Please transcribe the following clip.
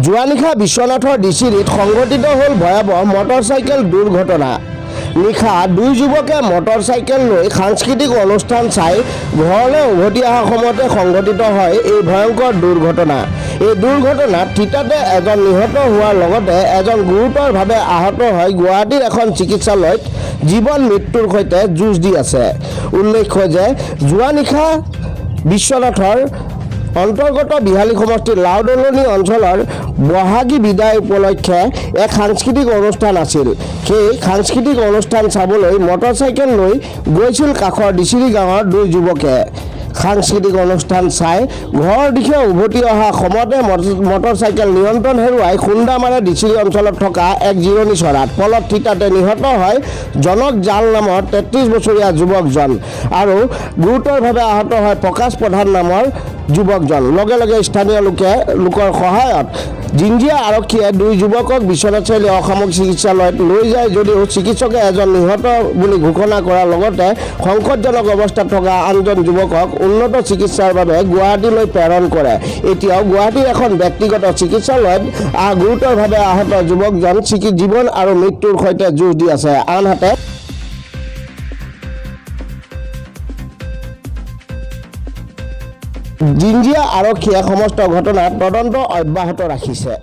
যোৱা নিশা বিশ্বনাথৰ ডিচিৰিত সংঘটিত হ'ল ভয়াৱহ মটৰচাইকেল দুৰ্ঘটনা। নিশা দুই যুৱকে মটৰচাইকেল লৈ সাংস্কৃতিক অনুষ্ঠান চাই ঘৰলৈ উভতি অহাৰ সময়তে সংঘটিত হয় এই ভয়ংকৰ দুৰ্ঘটনা। এই দুৰ্ঘটনাত থিতাতে এজন নিহত হোৱাৰ লগতে এজন গুৰুতৰভাৱে আহত হৈ গুৱাহাটীৰ এখন চিকিৎসালয়ত জীৱন মৃত্যুৰ সৈতে যুঁজ দি আছে। উল্লেখ্য যে যোৱা নিশা বিশ্বনাথৰ অন্তৰ্গত বিহালী সমষ্টিৰ লাউদলনি অঞ্চলৰ বহাগী বিদায় উপলক্ষে এক সাংস্কৃতিক অনুষ্ঠান আছিল। সেই সাংস্কৃতিক অনুষ্ঠান চাবলৈ মটৰচাইকেল লৈ গৈছিল কাষৰ ডিচিৰি গাঁৱৰ দুই যুৱকে। সাংস্কৃতিক অনুষ্ঠান চাই ঘৰৰ দিশে উভতি অহা সময়তে মটৰচাইকেল নিয়ন্ত্ৰণ হেৰুৱাই খুন্দা মাৰে ডিচিৰি অঞ্চলত থকা এক জিৰণি চৰাত। ফলত থিতাতে নিহত হয় জনক জাল নামৰ 33 বছৰীয়া যুৱকজন আৰু গুৰুতৰভাৱে আহত হয় প্ৰকাশ প্ৰধান নামৰ যুৱকজন। লগে লগে স্থানীয় লোকৰ সহায়ত জিঞ্জিয়া আৰক্ষীয়ে দুই যুৱকক বিশ্বনাথ চাৰিআলি অসামৰিক চিকিৎসালয়ত লৈ যায় যদিও চিকিৎসকে এজন নিহত বুলি ঘোষণা কৰাৰ লগতে সংকটজনক অৱস্থাত থকা আনজন যুৱকক উন্নত চিকিৎসাৰ বাবে গুৱাহাটীলৈ প্ৰেৰণ কৰে। এতিয়াও গুৱাহাটীৰ এখন ব্যক্তিগত চিকিৎসালয়ত গুৰুতৰভাৱে আহত যুৱকজন জীৱন আৰু মৃত্যুৰ সৈতে যুঁজ দি আছে। আনহাতে জিঞ্জিয়া আৰক্ষীয়ে সমস্ত ঘটনাৰ তদন্ত অব্যাহত ৰাখিছে।